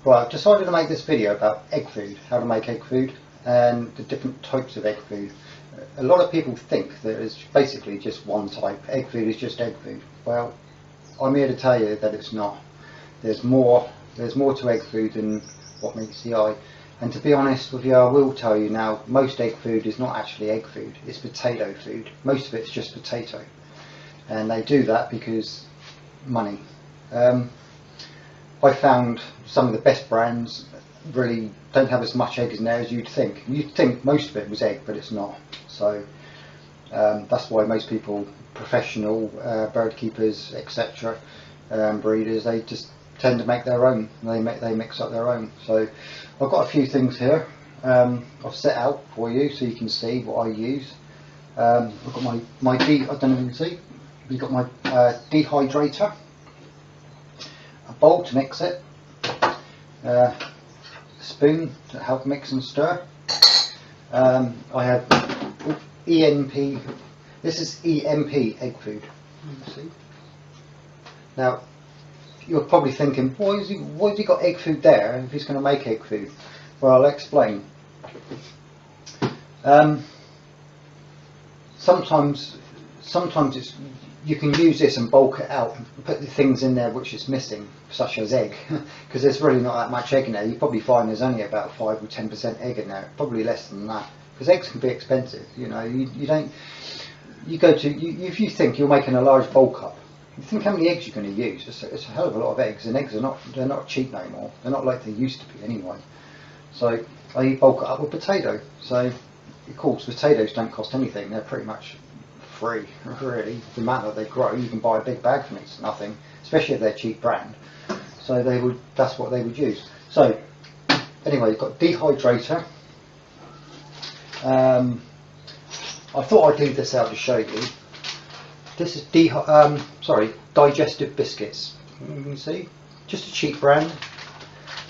Right, I've decided to make this video about egg food, how to make egg food and the different types of egg food. A lot of people think that it's basically just one type. Egg food is just egg food. Well, I'm here to tell you that it's not. There's more to egg food than what meets the eye. And to be honest with you, I will tell you now, most egg food is not actually egg food, it's potato food. Most of it's just potato. And they do that because money. I found some of the best brands really don't have as much egg in there as you'd think. You'd think most of it was egg, but it's not. So that's why most people, professional bird keepers, etc., breeders, they just tend to make their own. They mix up their own. So I've got a few things here. I've set out for you so you can see what I use. I've got my I don't know if you can see. We've got my dehydrator, a bowl to mix it, a spoon to help mix and stir. I have ENP. This is EMP egg food. See? Now you're probably thinking, why has he got egg food there if he's going to make egg food? Well, I'll explain. Sometimes it's, you can use this and bulk it out and put the things in there which is missing, such as egg, because there's really not that much egg in there. You probably find there's only about 5 or 10% egg in there, probably less than that, because eggs can be expensive. You know, if you think you're making a large bulk up, you think how many eggs you're going to use. It's a hell of a lot of eggs, and eggs are not cheap no more. They're not like they used to be anyway. So I bulk it up with potato. So of course potatoes don't cost anything. They're pretty much free, really. The amount that they grow, you can buy a big bag from it. It's nothing, especially if they're cheap brand. So that's what they would use. So anyway, you've got dehydrator. I thought I'd leave this out to show you. This is Digestive Biscuits. You can see, just a cheap brand.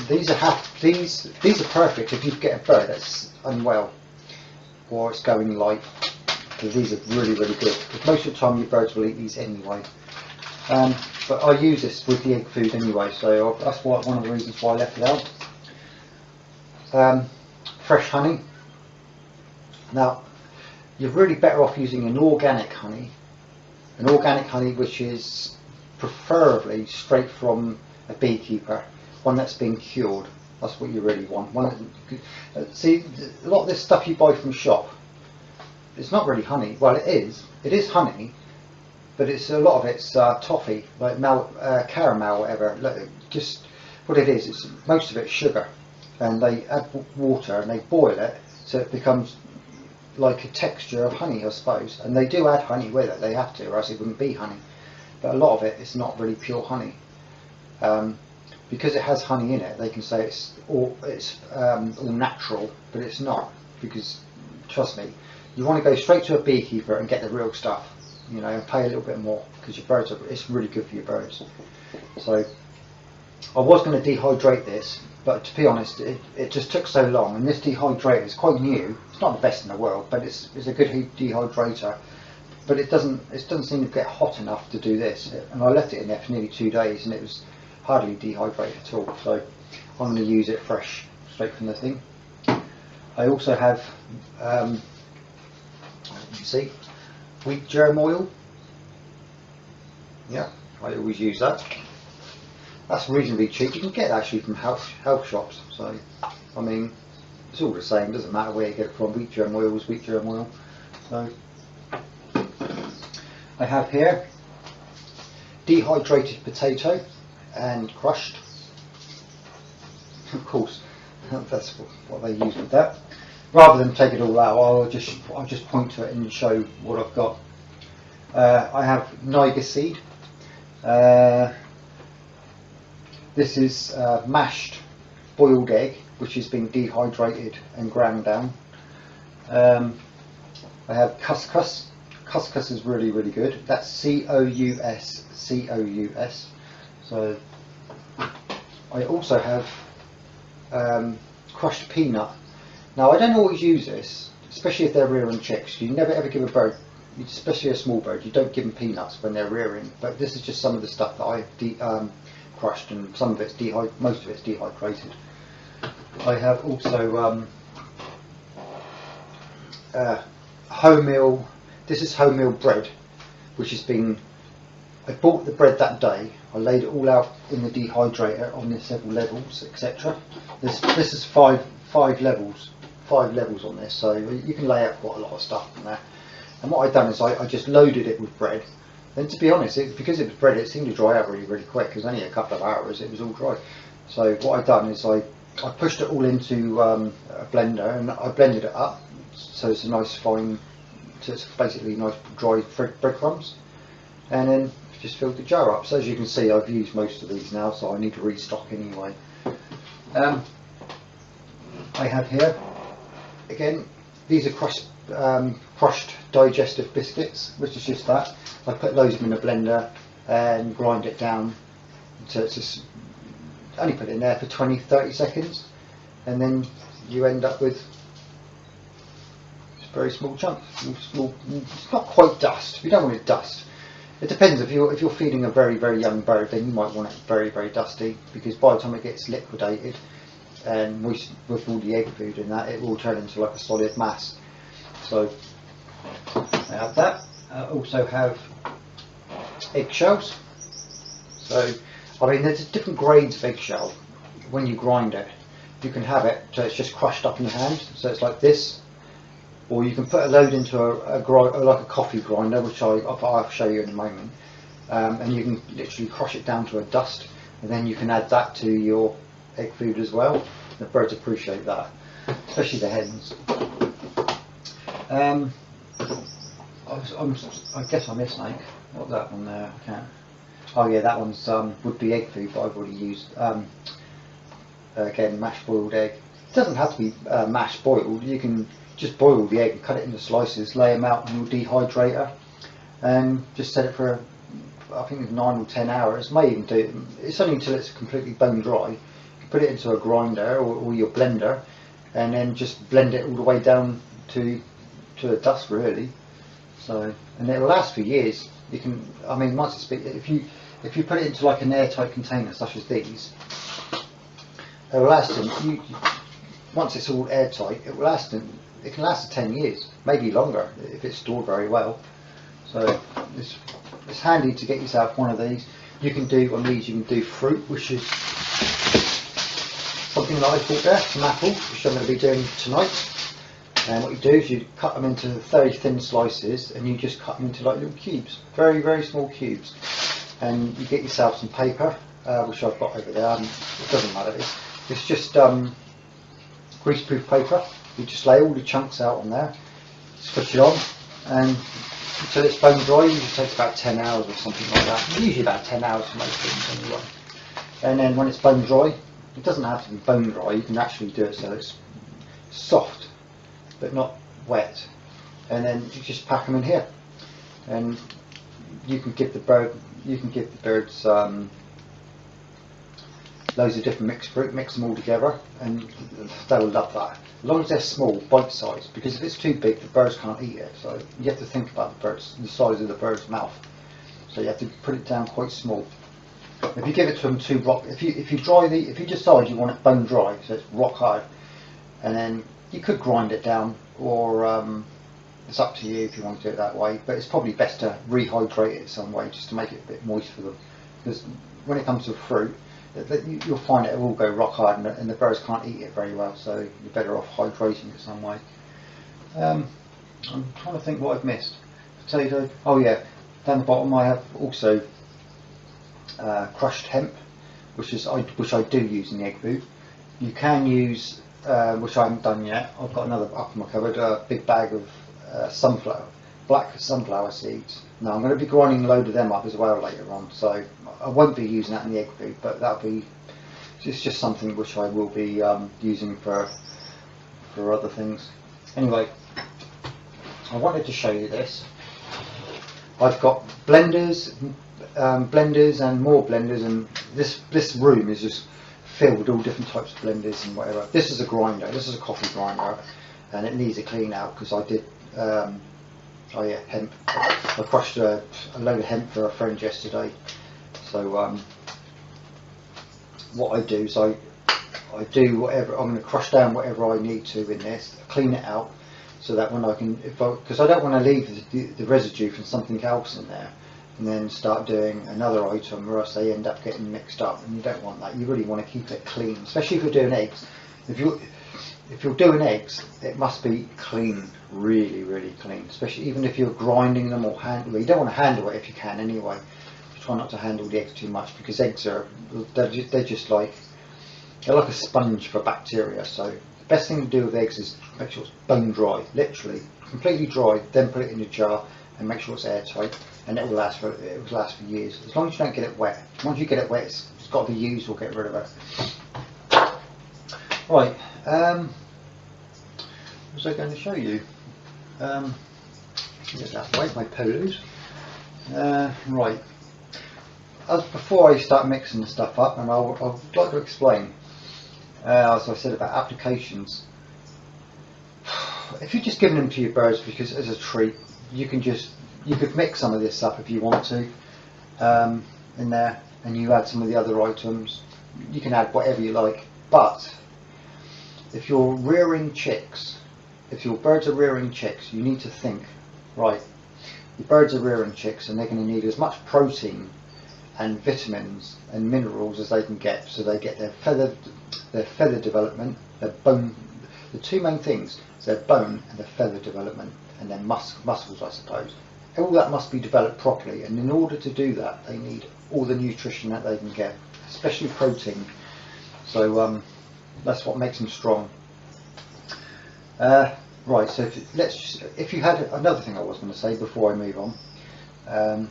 These are perfect if you get a bird that's unwell or it's going light. Because these are really good. Because most of the time your birds will eat these anyway. But I use this with the egg food anyway, so that's one of the reasons why I left it out. Fresh honey. Now, you're really better off using an organic honey. An organic honey which is preferably straight from a beekeeper, one that's been cured. That's what you really want. See, a lot of this stuff you buy from shop, it's not really honey. Well, it is honey, but it's a lot of it's toffee, like caramel, whatever. Just what it is. Most of it's sugar, and they add water and they boil it so it becomes like a texture of honey, I suppose. And they do add honey with it. They have to, or else it wouldn't be honey. But a lot of it is not really pure honey. Because it has honey in it, they can say it's all natural, but it's not. Because trust me, you want to go straight to a beekeeper and get the real stuff, you know, and pay a little bit more, because your birds it's really good for your birds. So I was going to dehydrate this, but to be honest, it just took so long. And this dehydrator is quite new. It's not the best in the world, but it's a good dehydrator. But it doesn't seem to get hot enough to do this. And I left it in there for nearly 2 days, and it was hardly dehydrated at all. So I'm going to use it fresh, straight from the thing. I also have, you see, wheat germ oil. Yeah, I always use that. That's reasonably cheap. You can get it actually from health shops. So, I mean, it's all the same. Doesn't matter where you get it from. Wheat germ oil is wheat germ oil. So, I have here dehydrated potato and crushed. Of course, that's what they use with that. Rather than take it all out, I'll just point to it and show what I've got. I have Niger seed. This is mashed boiled egg, which has been dehydrated and ground down. I have couscous. Couscous is really good. That's C-O-U-S. So I also have crushed peanut. Now I don't always use this, especially if they're rearing chicks. You never ever give a bird, especially a small bird, you don't give them peanuts when they're rearing. But this is just some of the stuff that crushed, and some of it's most of it's dehydrated. I have also wholemeal. This is wholemeal bread, which has been. I bought the bread that day. I laid it all out in the dehydrator on the several levels, etc. This is five levels on this, so you can lay out quite a lot of stuff in there. And what I've done is I just loaded it with bread. And to be honest, because it was bread, it seemed to dry out really quick. It was only a couple of hours, it was all dry. So what I've done is I pushed it all into a blender, and I blended it up so it's a nice fine, so it's basically nice dry breadcrumbs, and then just filled the jar up. So as you can see, I've used most of these now, so I need to restock anyway. I have here, again, these are crushed digestive biscuits, which is just that. I put loads of them in a blender and grind it down. So it's just, only put it in there for 20-30 seconds, and then you end up with just very small chunks. Small, it's not quite dust. We don't want it dust. It depends. If you're feeding a very young bird, then you might want it very dusty, because by the time it gets liquidated and moist with all the egg food in that, it will turn into like a solid mass. So I have that. I also have eggshells. So I mean, there's different grades of eggshell. When you grind it, you can have it so it's just crushed up in your hand, so it's like this. Or you can put a load into like a coffee grinder, which I'll show you in a moment, and you can literally crush it down to a dust, and then you can add that to your egg food as well. The birds appreciate that, especially the hens. I guess I missed something. What's that one there? I can't. Oh yeah, that one's would be egg food, but I've already used again mashed boiled egg. It doesn't have to be mashed boiled. You can just boil the egg and cut it into slices, lay them out in your dehydrator, and just set it for I think it's 9 or 10 hours. May even do it. It's only until it's completely bone dry. You can put it into a grinder or your blender, and then just blend it all the way down to a dust really. So, and it'll last for years. You can, I mean, once it's big, if you put it into like an airtight container such as these, it will last. Once it's all airtight, it will last. It can last for 10 years, maybe longer if it's stored very well. So it's handy to get yourself one of these. You can do on these. You can do fruit, which is something that I bought there, some apples, which I'm going to be doing tonight. And what you do is you cut them into very thin slices, and you just cut them into like little cubes, very small cubes. And you get yourself some paper, which I've got over there. It doesn't matter. It's just greaseproof paper. You just lay all the chunks out on there, switch it on, and until it's bone dry. Usually takes about 10 hours or something like that. Usually about 10 hours for most things anyway. And then when it's bone dry, it doesn't have to be bone dry. You can actually do it so it's soft, but not wet. And then you just pack them in here, and you can give the birds loads of different mixed fruit, mix them all together, and they'll love that. As long as they're small, bite-sized, because if it's too big, the birds can't eat it. So you have to think about the size of the bird's mouth. So you have to put it down quite small. If you give it to them too rock, if you decide you want it bone dry, so it's rock hard, and then you could grind it down, or it's up to you if you want to do it that way. But it's probably best to rehydrate it some way, just to make it a bit moist for them. Because when it comes to fruit, you'll find it will go rock hard, and the birds can't eat it very well. So you're better off hydrating it some way. I'm trying to think what I've missed. Potato. Oh yeah, down the bottom I have also crushed hemp, which I do use in the egg food. You can use, which I haven't done yet. I've got another up in my cupboard, a big bag of black sunflower seeds. Now I'm going to be grinding a load of them up as well later on, so I won't be using that in the egg food, but it's just something which I will be using for other things. Anyway, I wanted to show you this. I've got blenders and more blenders, and this room is just filled with all different types of blenders and whatever. This is a grinder. This is a coffee grinder, and it needs a clean out because I did. Oh yeah, hemp. I crushed a load of hemp for a friend yesterday. So what I do is I do whatever, I'm going to crush down whatever I need to in this, clean it out, so that when I can, because I don't want to leave the residue from something else in there and then start doing another item, or else they end up getting mixed up, and you don't want that. You really want to keep it clean, especially if you're doing eggs. If you're doing eggs, it must be clean, really, really clean, especially even if you're grinding them or handling. You don't want to handle it if you can anyway. Try not to handle the eggs too much, because eggs are, they're just like, they're like a sponge for bacteria. So the best thing to do with eggs is make sure it's bone dry, literally completely dry, then put it in a jar and make sure it's airtight, and it will last for years, as long as you don't get it wet. Once you get it wet, it's got to be used, or get rid of it. Right, what was I going to show you? Get that away, my polos. Right, before I start mixing the stuff up, and I'd like to explain, as I said, about applications. If you're just giving them to your birds because as a treat, you could mix some of this up if you want to in there, and you add some of the other items. You can add whatever you like, but if you're rearing chicks, if your birds are rearing chicks, you need to think, right, your birds are rearing chicks and they're going to need as much protein and vitamins and minerals as they can get, so they get their feather development, their bone. The two main things is their bone and their feather development, and their muscles, I suppose. All that must be developed properly, and in order to do that, they need all the nutrition that they can get, especially protein. So that's what makes them strong. Right. So if you had another thing I was going to say before I move on.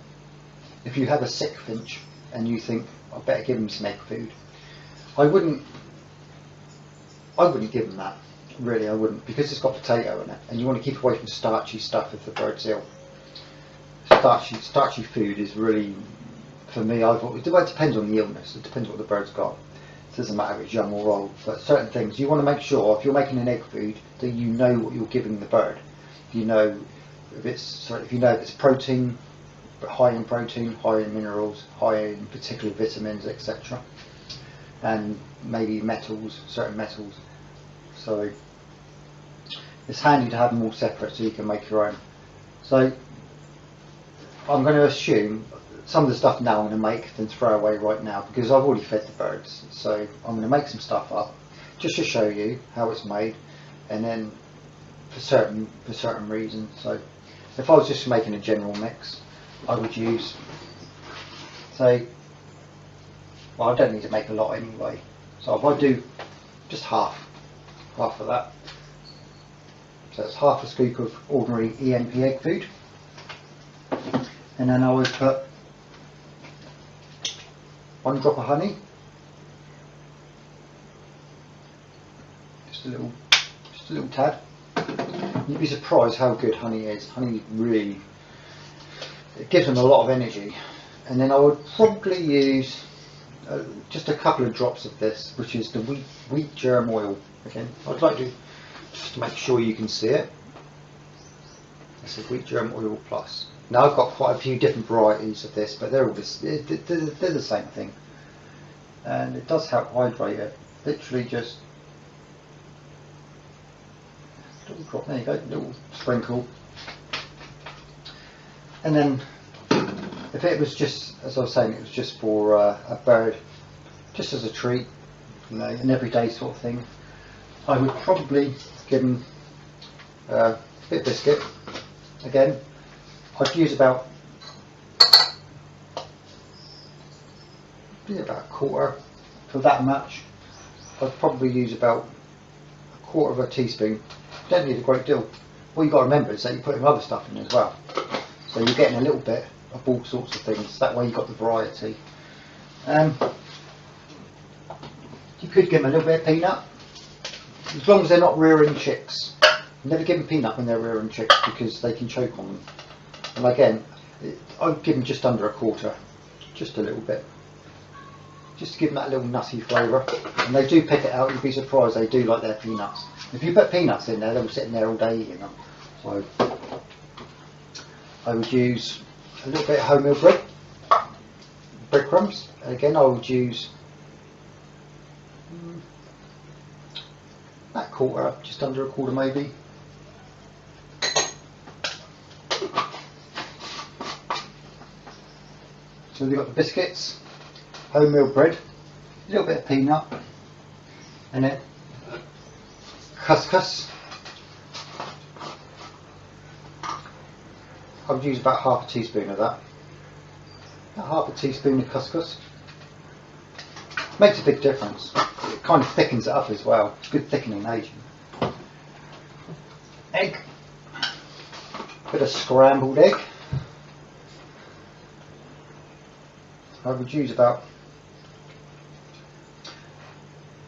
If you have a sick finch and you think, I better give them some egg food, I wouldn't give them that. Really, I wouldn't, because it's got potato in it, and you want to keep away from starchy stuff if the bird's ill. Starchy food is really, for me, it depends on the illness. It depends what the bird's got. It doesn't matter if it's young or old, but certain things you want to make sure, if you're making an egg food, that you know what you're giving the bird. You know if it's protein, but high in protein, high in minerals, high in particular vitamins, etc., and maybe metals, certain metals. So it's handy to have them all separate so you can make your own. So I'm going to assume some of the stuff now I'm going to make then throw away right now, because I've already fed the birds. So I'm going to make some stuff up just to show you how it's made, and then for certain reasons. So if I was just making a general mix, I would use, say, well, I don't need to make a lot anyway. So if I do just half of that. So it's half a scoop of ordinary ENP egg food, and then I would put 1 drop of honey, just a little tad. You'd be surprised how good honey is. Honey really, it gives them a lot of energy. And then I would probably use just a couple of drops of this, which is the wheat germ oil. Again, I'd like to just to make sure you can see it. This is wheat germ oil plus. Now I've got quite a few different varieties of this, but they're all they're the same thing, and it does help hydrate it. Literally just a little drop. There you go, a little sprinkle. And then if it was just, as I was saying, it was just for a bird, just as a treat, you know, an everyday sort of thing, I would probably give them a bit of biscuit. Again, I'd use about a quarter for that much. I'd probably use about a quarter of a teaspoon. You don't need a great deal. What you've got to remember is that you're putting other stuff in as well. So you're getting a little bit of all sorts of things. That way you've got the variety. You could give them a little bit of peanut, as long as they're not rearing chicks. Never give them peanut when they're rearing chicks, because they can choke on them. And again, I'd give them just under a quarter, just a little bit, just to give them that little nutty flavour. And they do pick it out. You'd be surprised, they do like their peanuts. If you put peanuts in there, they'll be sitting there all day eating them. So I would use a little bit of wholemeal bread, breadcrumbs. And again, I would use About a quarter, just under a quarter maybe. So we've got the biscuits, wholemeal bread, a little bit of peanut, and then couscous. I would use about half a teaspoon of that. About half a teaspoon of couscous. Makes a big difference. It kind of thickens it up as well. It's good thickening agent. Egg. Bit of scrambled egg. I would use about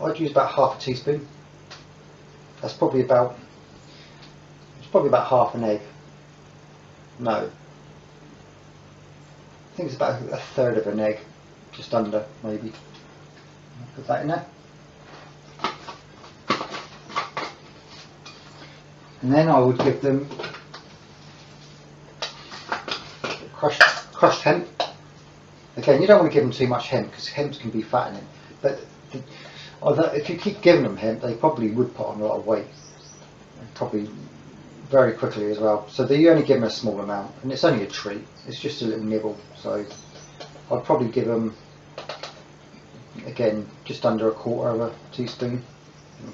half a teaspoon. That's probably about half an egg. No, I think it's about a third of an egg, just under maybe. Put that in there, and then I would give them crushed hemp. Again, you don't want to give them too much hemp because hemp can be fattening. But although if you keep giving them hemp, they probably would put on a lot of weight, probably very quickly as well. So you only give them a small amount, and it's only a treat. It's just a little nibble. So I'd probably give them, again, just under a quarter of a teaspoon.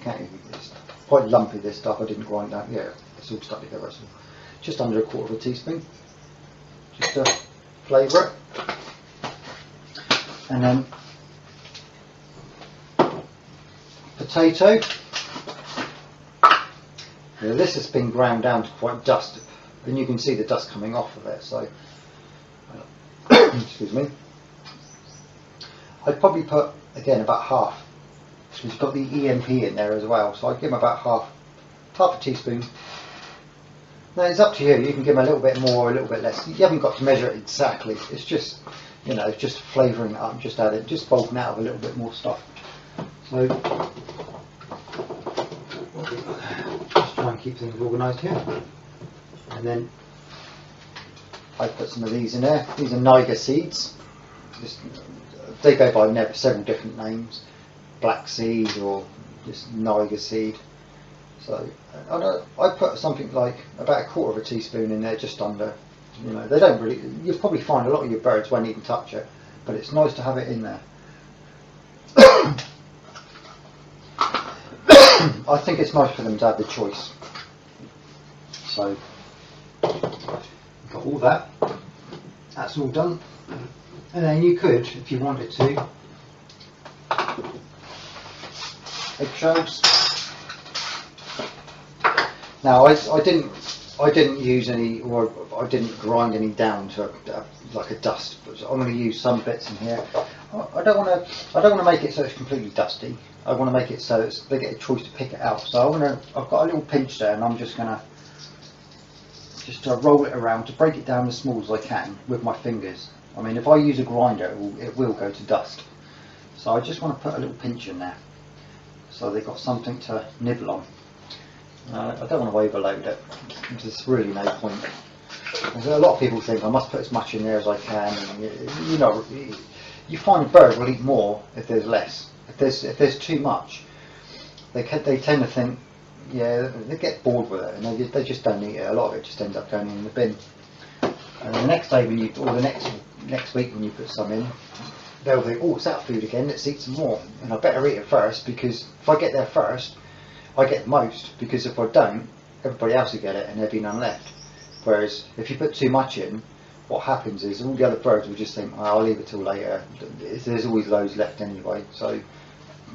It's quite lumpy, this stuff. I didn't grind that. Yeah, it's all stuck together. So just under a quarter of a teaspoon, just to flavour it. And then potato. Now this has been ground down to quite dust, and you can see the dust coming off of it. So, excuse me. I'd probably put again about half, because you've got the EMP in there as well. So I'd give them about half a teaspoon. Now it's up to you. You can give them a little bit more or a little bit less. You haven't got to measure it exactly. It's just, you know, just flavouring it up, just bulking out of a little bit more stuff. So just try and keep things organised here. And then I put some of these in there. These are Niger seeds. They go by several different names. Black seed or just Niger seed. So I put something like about a quarter of a teaspoon in there, just under. You know, they don't really. You'll probably find a lot of your birds won't even touch it, but it's nice to have it in there. I think it's nice for them to have the choice. So got all that. That's all done, and then you could, if you wanted to, eggshells. Now I didn't use any, or I didn't grind any down to like a dust. But I'm going to use some bits in here. I don't want to make it so it's completely dusty. I want to make it so they get a choice to pick it out. So I've got a little pinch there, and I'm just going to roll it around to break it down as small as I can with my fingers. I mean, if I use a grinder, it will go to dust. So I just want to put a little pinch in there, so they've got something to nibble on. I don't want to overload it. There's really no point. A lot of people think I must put as much in there as I can, and you know, you find a bird will eat more if there's less. If there's too much, they tend to think, yeah, they get bored with it, and they just don't eat it. A lot of it just ends up going in the bin. And the next day, or the next week when you put some in, they'll think, oh, it's that food again. Let's eat some more, and I better eat it first, because if I get there first, I get the most, because if I don't, everybody else will get it and there'll be none left. Whereas if you put too much in, what happens is all the other birds will just think, oh, I'll leave it till later. There's always loads left anyway. So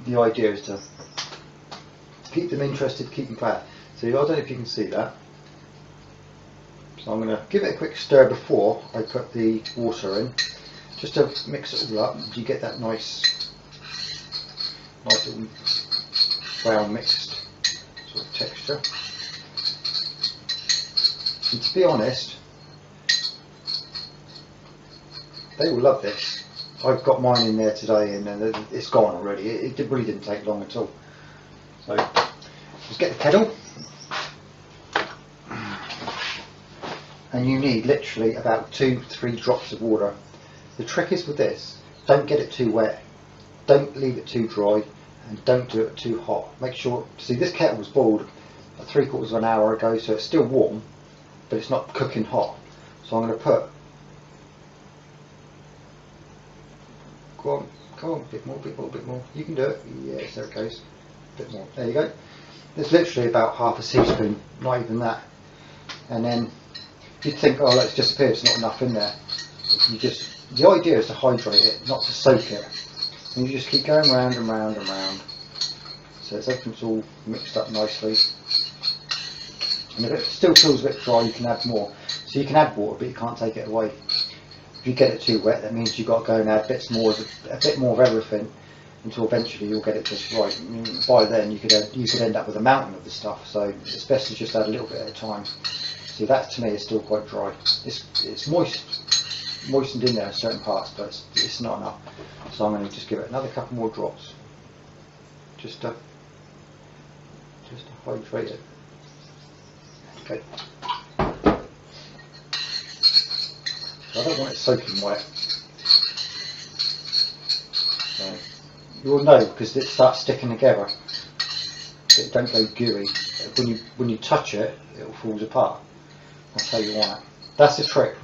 the idea is to keep them interested, keep them quiet. So I don't know if you can see that. So I'm going to give it a quick stir before I put the water in, just to mix it all up. You get that nice little brown mixed sort of texture. And to be honest, they will love this. I've got mine in there today, and it's gone already. It really didn't take long at all. So just get the kettle, and you need literally about 2-3 drops of water. The trick is with this, don't get it too wet, don't leave it too dry, and don't do it too hot. Make sure, see, this kettle was boiled 3/4 of an hour ago, so it's still warm, but it's not cooking hot. So I'm going to put, go on, a bit more, bit more. You can do it. Yes, there it goes. A bit more. There you go. There's literally about half a teaspoon, not even that. And then you'd think, oh, that's disappeared. There's not enough in there. The idea is to hydrate it, not to soak it. And you just keep going round and round and round. So everything's all mixed up nicely. And if it still feels a bit dry, you can add more. So you can add water, but you can't take it away. If you get it too wet, that means you've got to go and add a bit more of everything, until eventually you'll get it just right. I mean, by then you could end up with a mountain of the stuff. So it's best to just add a little bit at a time. See, that to me is still quite dry. It's moistened in there in certain parts, but it's not enough. So I'm going to just give it another couple more drops, just to hydrate it. Okay. So I don't want it soaking wet. So you'll know because it starts sticking together. It don't go gooey. When you touch it, it all falls apart. That's how you want it. That's the trick.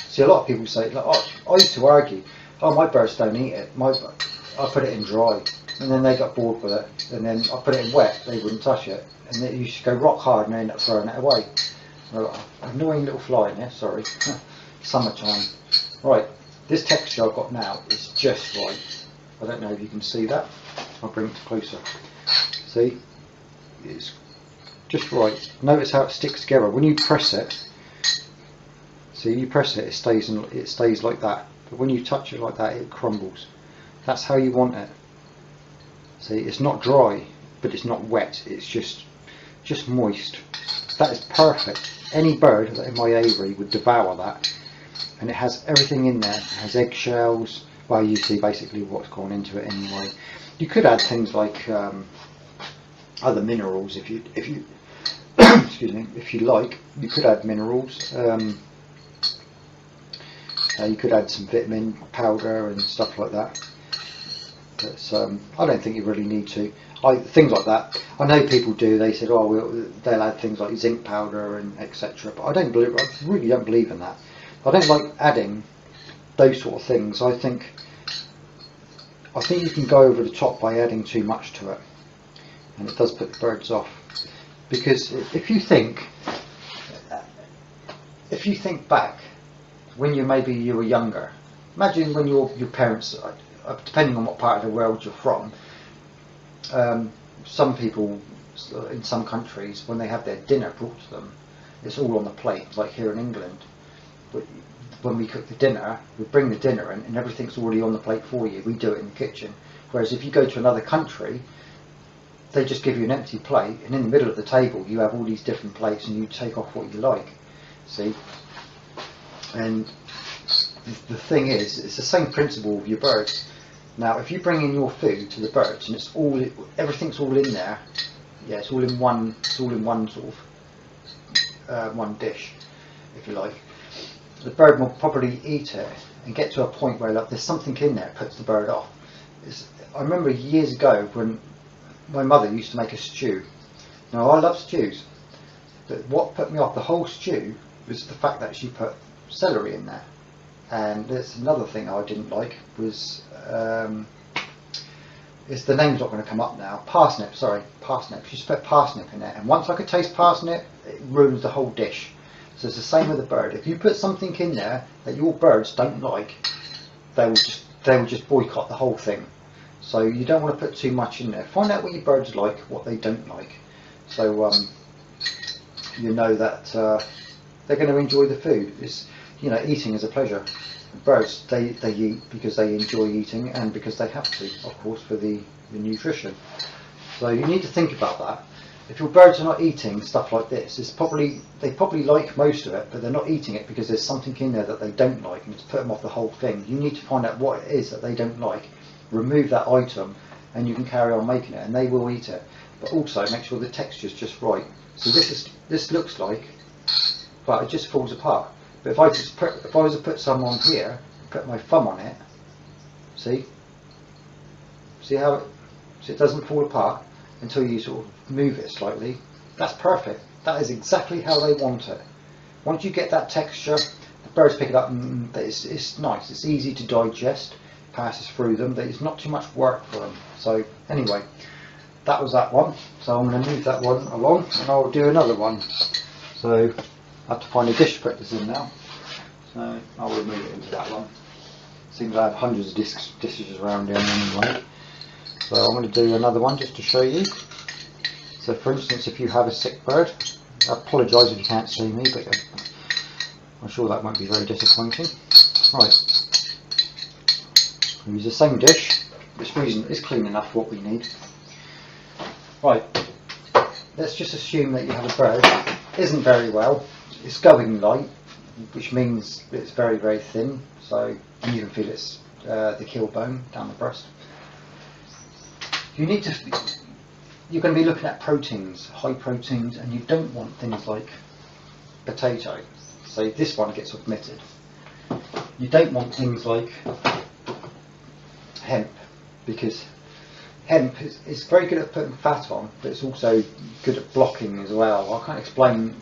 See, a lot of people say, like, oh, I used to argue, oh, my birds don't eat it. I put it in dry, and then they got bored with it. And then I put it in wet, they wouldn't touch it. And then you should go rock hard and they end up throwing it away. Annoying little fly in here, sorry. Summertime. Right, this texture I've got now is just right. I don't know if you can see that. I'll bring it closer. See, it's just right. Notice how it sticks together. When you press it, see, you press it, it stays like that. But when you touch it like that, it crumbles. That's how you want it. See, it's not dry, but it's not wet. It's just moist. That is perfect. Any bird in my aviary would devour that. And it has everything in there. It has eggshells. Well, you see basically what's gone into it anyway. You could add things like other minerals if you excuse me, if you like. You could add minerals. You could add some vitamin powder and stuff like that. But I don't think you really need to. Things like that. I know people do. They said, oh, they'll add things like zinc powder and etc. But I really don't believe in that. I don't like adding those sort of things. I think you can go over the top by adding too much to it, and it does put the birds off. Because if you think back when you were younger, imagine when your parents, depending on what part of the world you're from, some people in some countries, when they have their dinner brought to them, it's all on the plate, like here in England. But when we cook the dinner, we bring the dinner in and everything's already on the plate for you. We do it in the kitchen. Whereas if you go to another country, they just give you an empty plate, and in the middle of the table you have all these different plates and you take off what you like. See? And the thing is, it's the same principle with your birds. Now, if you bring in your food to the birds and everything's all in there, yeah, it's all in one sort of one dish, if you like. The bird will probably eat it and get to a point where, like, there's something in there that puts the bird off. I remember years ago when my mother used to make a stew. Now, I love stews, but what put me off the whole stew was the fact that she put celery in there. And there's another thing I didn't like was is the name's not going to come up now. Parsnip, sorry, parsnip. She just put parsnip in there, and once I could taste parsnip, it ruins the whole dish. So it's the same with the bird. If you put something in there that your birds don't like, they will just boycott the whole thing. So you don't want to put too much in there. Find out what your birds like, what they don't like. So you know that they're going to enjoy the food. Eating is a pleasure. Birds, they eat because they enjoy eating and because they have to, of course, for the nutrition. So you need to think about that. If your birds are not eating stuff like this, they probably like most of it, but they're not eating it because there's something in there that they don't like, and it's put them off the whole thing. You need to find out what it is that they don't like, remove that item, and you can carry on making it, and they will eat it. But also make sure the texture is just right. So this looks like, but it just falls apart. But if I was to put some on here, put my thumb on it, see how so it doesn't fall apart until you sort of move it slightly. That's perfect. That is exactly how they want it. Once you get that texture, the birds pick it up, and it's nice. It's easy to digest, passes through them, but it's not too much work for them. So anyway, that was that one. So I'm going to move that one along, and I'll do another one. So I have to find a dish to put this in now. So I'll remove it into that one. Seems I have hundreds of dishes around here anyway. So I'm going to do another one just to show you. So for instance, if you have a sick bird, I apologise if you can't see me, but I'm sure that won't be very disappointing. Right, I'll use the same dish. It's clean enough for what we need. Right, let's just assume that you have a bird that isn't very well. It's going light, which means it's very, very thin. So, and you can feel it's the keel bone down the breast. You're going to be looking at proteins, high proteins, and you don't want things like potato. So this one gets omitted. You don't want things like hemp, because hemp is very good at putting fat on, but it's also good at blocking as well. I can't explain.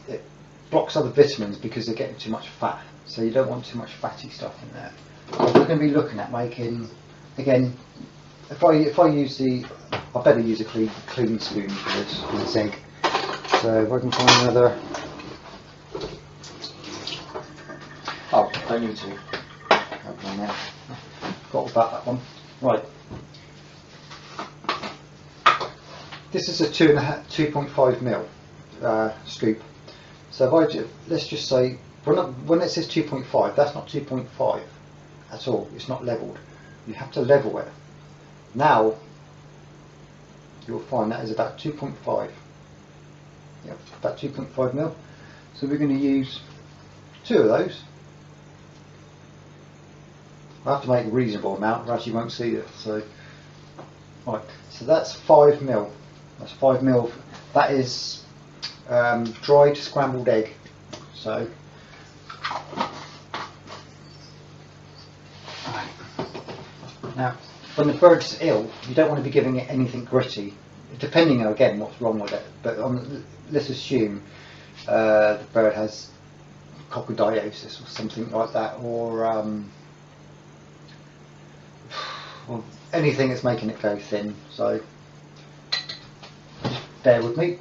It blocks other vitamins because they're getting too much fat. So you don't want too much fatty stuff in there. We're going to be looking at making, again, if I use I better use a clean spoon for this egg. So if I can find another. Oh, don't need to. Okay, now. Forgot about that one. Right. This is a 2.5 mil scoop. So if let's just say when it says 2.5, that's not 2.5 at all. It's not levelled. You have to level it. Now you'll find that is about 2.5. Yep, about 2.5 mil. So we're going to use 2 of those. I have to make a reasonable amount, or else you won't see it. So, right. So that's 5 mil. That's 5 mil. That is dried scrambled egg. So. Now, when the bird's ill, you don't want to be giving it anything gritty, depending on, again, what's wrong with it. But let's assume the bird has coccidiosis or something like that, or anything that's making it go thin. So just bear with me.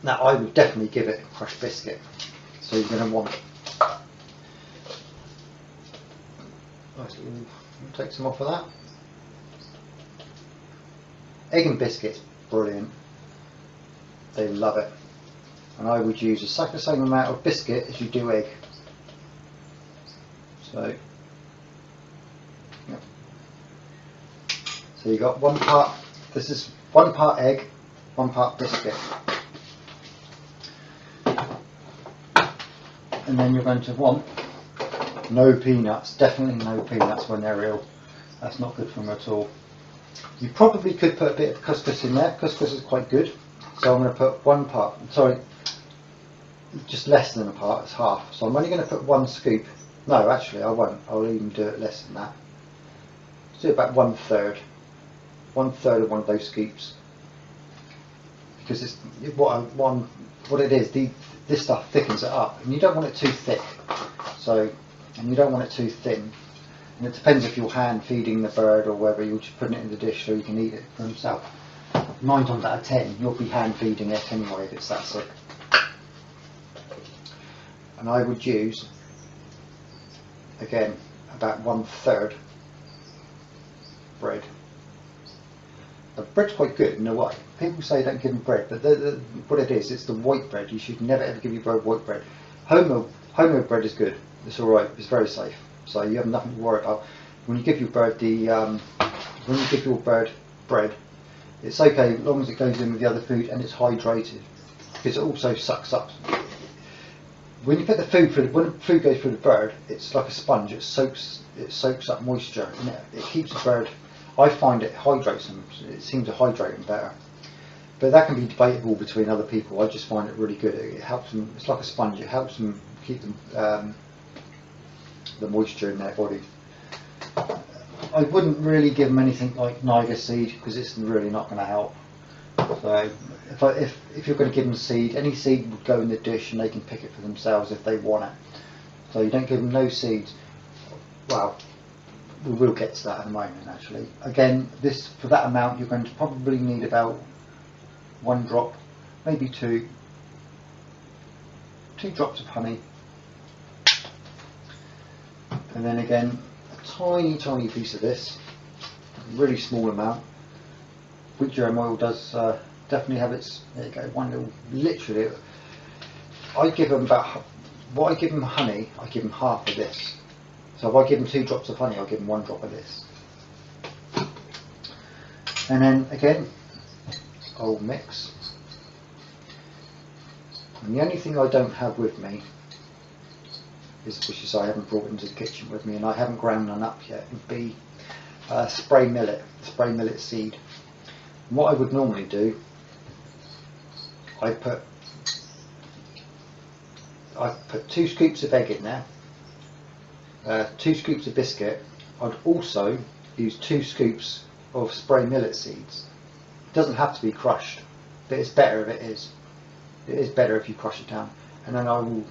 Now, I would definitely give it a crushed biscuit. So you're going to want nice little. Take some off of that. Egg and biscuits, brilliant. They love it. And I would use exactly the same amount of biscuit as you do egg. So, yeah. So you got 1 part. This is 1 part egg, 1 part biscuit. And then you're going to want no peanuts, definitely no peanuts when they're ill. That's not good for them at all. You probably could put a bit of couscous in there. Couscous is quite good. So I'm going to put 1 part, sorry, just less than a part, it's half. So I'm only going to put 1 scoop. No, actually I won't. I'll even do it less than that. Let's do about 1/3. 1/3 of one of those scoops. Because it's what it is, this stuff thickens it up. And you don't want it too thick. So, and you don't want it too thin, and it depends if you're hand feeding the bird or whether you're just putting it in the dish so you can eat it for himself. 9 times out of 10 you'll be hand feeding it anyway if it's that sick. And I would use, again, about 1/3 bread. The bread's quite good in a way. People say don't give them bread, but what it is, it's the white bread. You should never ever give your bird white bread. Homemade bread is good. It's all right. It's very safe. So you have nothing to worry about. When you give your bird bread, it's okay as long as it goes in with the other food and it's hydrated, because it also sucks up. When you put the food through, when the food goes through the bird, it's like a sponge. It soaks up moisture, and it keeps the bird. I find it hydrates them. It seems to hydrate them better. But that can be debatable between other people. I just find it really good. It helps them. It's like a sponge. It helps them keep them the moisture in their body. I wouldn't really give them anything like Niger seed because it's really not going to help. So if you're going to give them seed, any seed would go in the dish and they can pick it for themselves if they want it. So you don't give them no seeds. Well, we will get to that in a moment actually. Again, this for that amount you're going to probably need about 1 drop, maybe 2 drops of honey, and then again a tiny piece of this, a really small amount. Wheat germ oil does definitely have its, there you go, one little, literally, I give them about, what I give them honey, I give them half of this. So if I give them 2 drops of honey, I'll give them 1 drop of this. And then again, I'll mix. And the only thing I don't have with me which is I haven't brought into the kitchen with me, and I haven't ground none up yet, would be spray millet seed. And what I would normally do, I put 2 scoops of egg in there, 2 scoops of biscuit. I'd also use 2 scoops of spray millet seeds. It doesn't have to be crushed, but it's better if it is. It is better if you crush it down. And then I will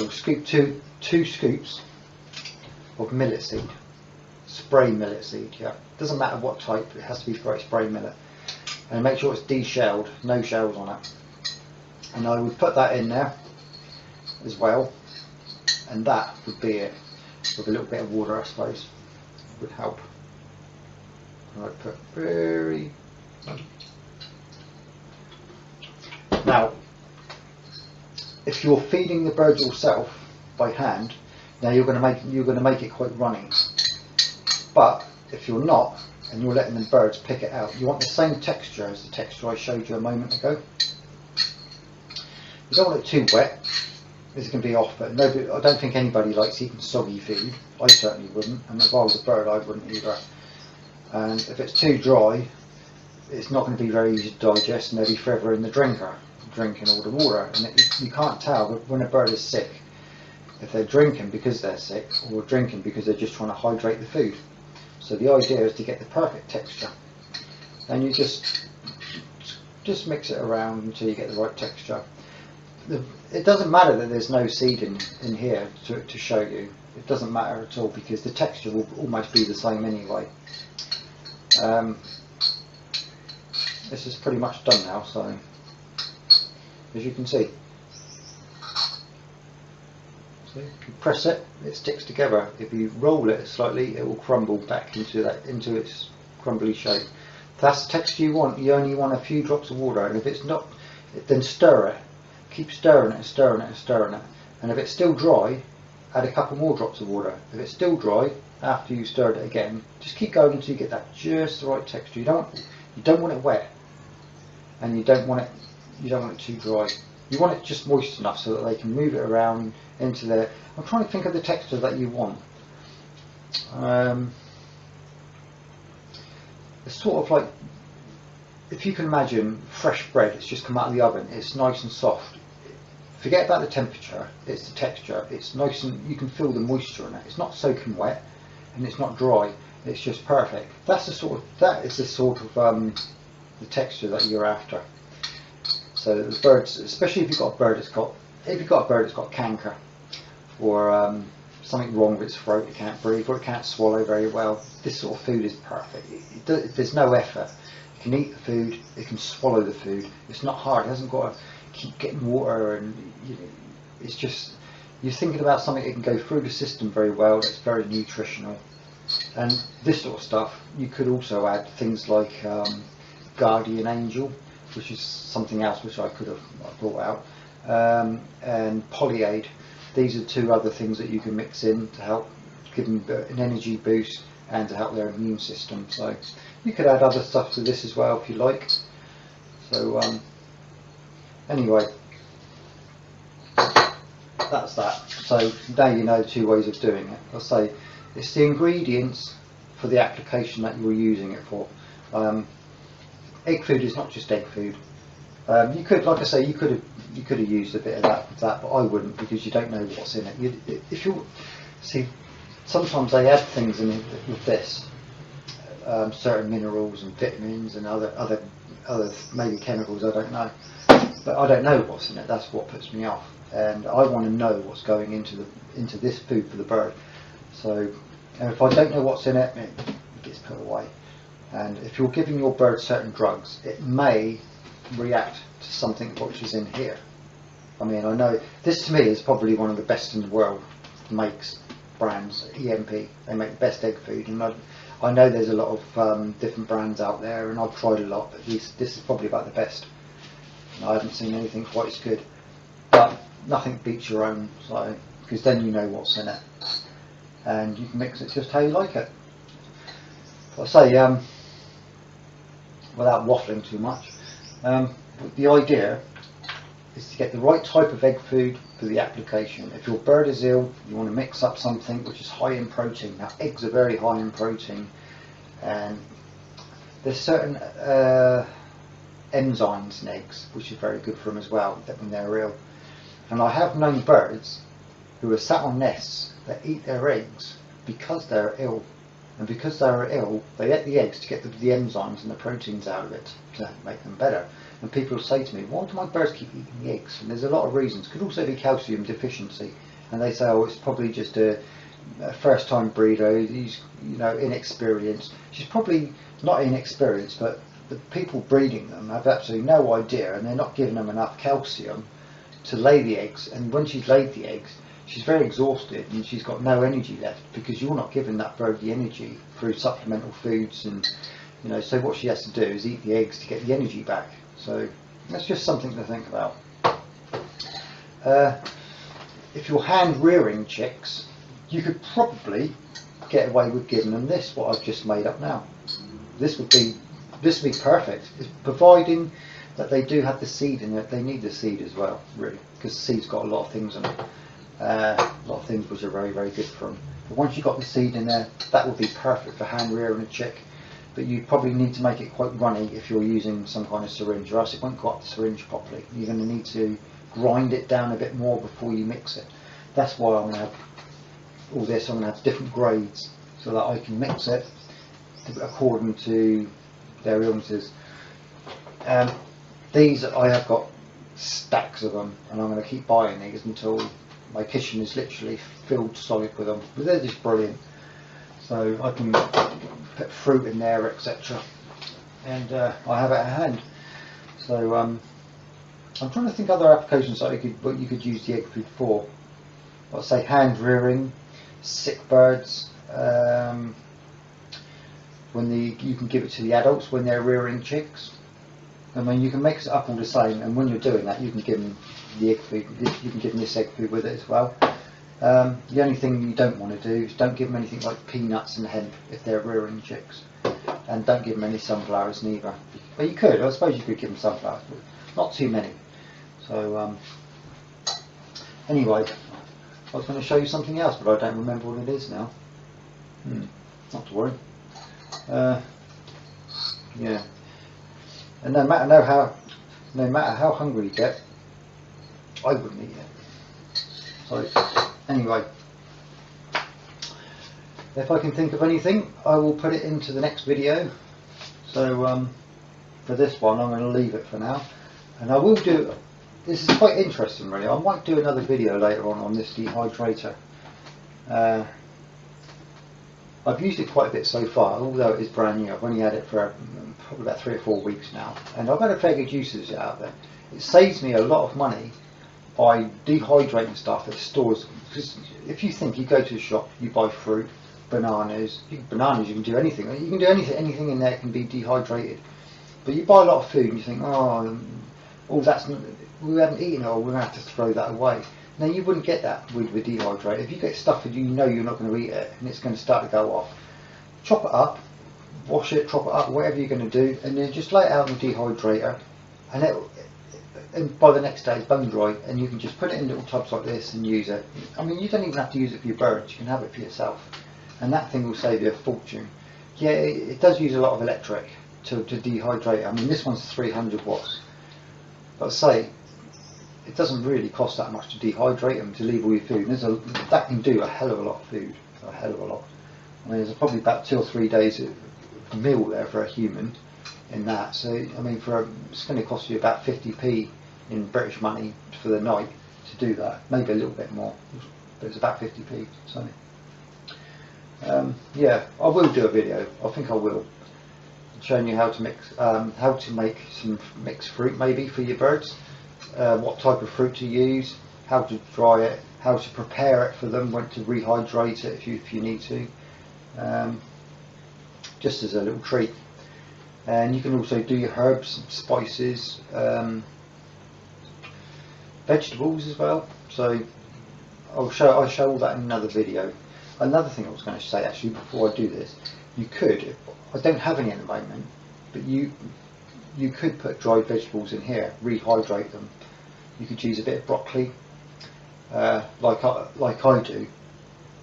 scoop 2 scoops of millet seed, spray millet seed. Yeah, doesn't matter what type, it has to be spray millet. And make sure it's de-shelled, no shells on it. And I would put that in there as well, and that would be it. With a little bit of water, I suppose, would help. And I'd put very. Now, if you're feeding the birds yourself by hand, now you're going to make it quite runny. But if you're not, and you're letting the birds pick it out, you want the same texture as the texture I showed you a moment ago. You don't want it too wet. This can be off, but nobody, I don't think anybody likes eating soggy food. I certainly wouldn't, and if I was a bird, I wouldn't either. And if it's too dry, it's not going to be very easy to digest, and they'll be forever in the drinker, drinking all the water. And you can't tell when a bird is sick if they're drinking because they're sick, or drinking because they're just trying to hydrate the food. So the idea is to get the perfect texture, and you just mix it around until you get the right texture. It doesn't matter that there's no seed in here to show you. It doesn't matter at all because the texture will almost be the same anyway. This is pretty much done now, so as you can see. So if you press it, it sticks together. If you roll it slightly, it will crumble back into its crumbly shape. If that's the texture you want, you only want a few drops of water, and if it's not, then stir it. Keep stirring it and stirring it and stirring it. And if it's still dry, add a couple more drops of water. If it's still dry, after you stirred it again, just keep going until you get that just the right texture. You don't want it wet, and you don't want it too dry. You want it just moist enough so that they can move it around into there. I'm trying to think of the texture that you want. It's sort of like, if you can imagine fresh bread, it's just come out of the oven, it's nice and soft. Forget about the temperature, it's the texture. It's nice and you can feel the moisture in it. It's not soaking wet and it's not dry. It's just perfect. That is the sort of the texture that you're after. So the birds, especially if you've got a bird that's got canker, or something wrong with its throat, it can't breathe or it can't swallow very well, this sort of food is perfect. There's no effort. It can eat the food, it can swallow the food. It's not hard. It hasn't got to keep getting water, and it's just, you're thinking about something that can go through the system very well. That's very nutritional. And this sort of stuff, you could also add things like Guardian Angel, which is something else which I could have brought out, and Polyade. These are 2 other things that you can mix in to help give them an energy boost and to help their immune system. So you could add other stuff to this as well if you like. So anyway, that's that. So now you know 2 ways of doing it. I'll say it's the ingredients for the application that you're using it for. Egg food is not just egg food. You could, like I say, you could have used a bit of that, but I wouldn't, because you don't know what's in it. If you see, sometimes they add things in it with this, certain minerals and vitamins and other maybe chemicals, I don't know. But I don't know what's in it. That's what puts me off, and I want to know what's going into this food for the bird. So, and if I don't know what's in it, it gets put away. And if you're giving your bird certain drugs, it may react to something which is in here. I mean, I know this to me is probably one of the best in the world. Makes brands, EMP. They make the best egg food, and I know there's a lot of different brands out there, and I've tried a lot, but this is probably about the best. I haven't seen anything quite as good, but nothing beats your own, so because then you know what's in it, and you can mix it just how you like it. I say, without waffling too much, the idea is to get the right type of egg food for the application. If your bird is ill, you want to mix up something which is high in protein. Now, eggs are very high in protein, and there's certain enzymes in eggs which are very good for them as well when they're ill. And I have known birds who are sat on nests that eat their eggs because they're ill, and because they're ill they eat the eggs to get the enzymes and the proteins out of it to make them better. And people say to me, why do my birds keep eating the eggs? And there's a lot of reasons. It could also be calcium deficiency, and they say, oh, it's probably just a first time breeder, he's inexperienced. She's probably not inexperienced, but the people breeding them have absolutely no idea, and they're not giving them enough calcium to lay the eggs. And when she's laid the eggs, she's very exhausted and she's got no energy left, because you're not giving that bird the energy through supplemental foods. And so what she has to do is eat the eggs to get the energy back. So that's just something to think about. If you're hand rearing chicks, you could probably get away with giving them this, what I've just made up now. This would be perfect, providing that they do have the seed in it. They need the seed as well, really, because the seed's got a lot of things in it, a lot of things which are very, very good for them. But once you've got the seed in there, that would be perfect for hand rearing a chick. But you probably need to make it quite runny if you're using some kind of syringe, or else it won't go up the syringe properly. You're going to need to grind it down a bit more before you mix it. That's why I'm going to have all this. I'm going to have different grades so that I can mix it according to their illnesses. These I have got stacks of them, and I'm going to keep buying these until my kitchen is literally filled solid with them. But they're just brilliant. So I can put fruit in there, etc. And I have it at hand. So I'm trying to think other applications that you could use the egg food for. Let's say hand rearing, sick birds. You can give it to the adults when they're rearing chicks. I mean, you can mix it up all the same, and when you're doing that, you can give them the egg food. You can give them this egg food with it as well. The only thing you don't want to do is don't give them anything like peanuts and hemp if they're rearing chicks, and don't give them any sunflowers neither. But you could, I suppose you could give them sunflowers, but not too many. So anyway, I was going to show you something else, but I don't remember what it is now. Not to worry. Yeah. And no matter how hungry you get, I wouldn't eat it. So anyway, if I can think of anything, I will put it into the next video. So for this one, I'm going to leave it for now, and I will do. This is quite interesting, really. I might do another video later on this dehydrator. I've used it quite a bit so far, although it is brand new. I've only had it for probably about 3 or 4 weeks now, and I've had a fair good usage out of it. It saves me a lot of money by dehydrating stuff at stores. Because if you think, you go to a shop, you buy fruit, bananas. You can do anything. You can do anything in there can be dehydrated. But you buy a lot of food and you think, oh, we haven't eaten it, or we're going to have to throw that away. Now, you wouldn't get that with dehydrated. If you get stuff that you know you're not going to eat it and it's going to start to go off, chop it up, wash it, chop it up, whatever you're going to do, and then just lay it out in the dehydrator, and by the next day it's bone dry, and you can just put it in little tubs like this and use it. I mean, you don't even have to use it for your birds, you can have it for yourself, and that thing will save you a fortune. Yeah, it does use a lot of electric to dehydrate it. I mean, this one's 300 watts, but say it doesn't really cost that much to dehydrate them, to leave all your food. That can do a hell of a lot of food, a hell of a lot. I mean, there's probably about 2 or 3 days meal there for a human in that. So I mean, it's going to cost you about 50p in British money for the night to do that. Maybe a little bit more, but it's about 50p. So yeah, I will do a video. I think I will, showing you how to make some mixed fruit maybe for your birds. What type of fruit to use, how to dry it, how to prepare it for them, when to rehydrate it if you need to, just as a little treat. And you can also do your herbs, spices, vegetables as well. So I'll show all that in another video. Another thing I was going to say actually before I do this, you could, I don't have any at the moment, but you could put dried vegetables in here, rehydrate them. You could use a bit of broccoli, like I do,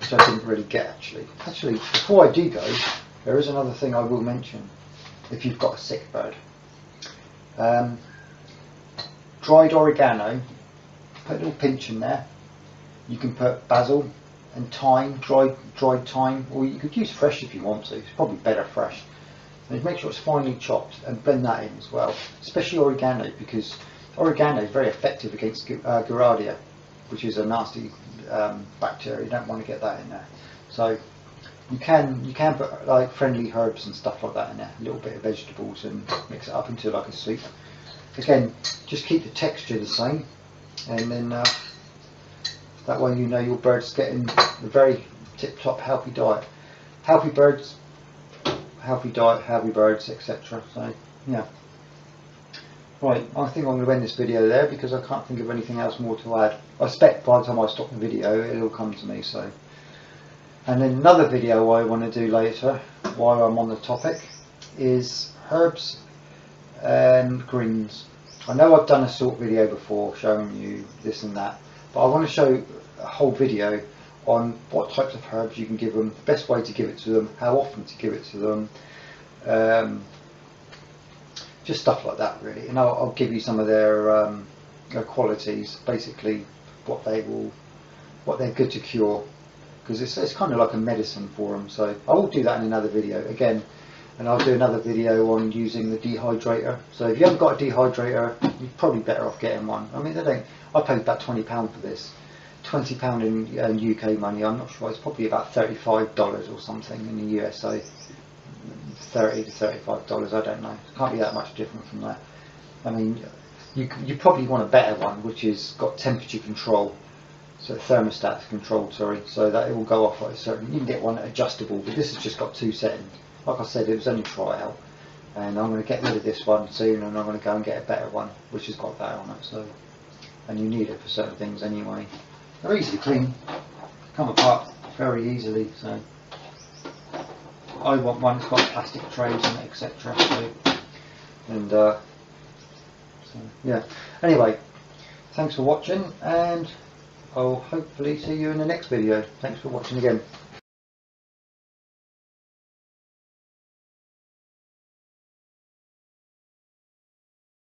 which I didn't really get actually. Actually, before I do go, there is another thing I will mention. If you've got a sick bird, dried oregano, put a little pinch in there. You can put basil and thyme, dried thyme, or you could use fresh if you want to. It's probably better fresh. And make sure it's finely chopped and blend that in as well, especially oregano, because oregano is very effective against Giardia, which is a nasty bacteria. You don't want to get that in there. So you can put like friendly herbs and stuff like that in there, a little bit of vegetables, and mix it up into like a soup. Again, just keep the texture the same, and then that way you know your bird's getting a very tip-top healthy diet. Healthy birds, healthy diet, healthy birds, etc. So yeah. Right, I think I'm going to end this video there because I can't think of anything else more to add. I expect by the time I stop the video it'll come to me. So, and then another video I want to do later while I'm on the topic is herbs and greens. I know I've done a short video before showing you this and that, but I want to show a whole video on what types of herbs you can give them, the best way to give it to them, how often to give it to them, just stuff like that really. And I'll give you some of their qualities, basically what they're good to cure, because it's kind of like a medicine for them. So I will do that in another video again, and I'll do another video on using the dehydrator. So if you haven't got a dehydrator, you're probably better off getting one. I mean, I paid about £20 for this. £20 in UK money, I'm not sure, it's probably about $35 or something in the USA. $30 to $35, I don't know. It can't be that much different from that. I mean, you probably want a better one, which is got temperature control, so thermostat controlled, sorry, so that it will go off at a certain. You can get one adjustable, but this has just got 2 settings. Like I said, it was only trial, and I'm going to get rid of this one soon, and I'm going to go and get a better one, which has got that on it. So, and you need it for certain things anyway. They're easy to clean, come apart very easily. So I want one that's got plastic trays and etc. So, and so yeah. Anyway, thanks for watching, and I'll hopefully see you in the next video. Thanks for watching again.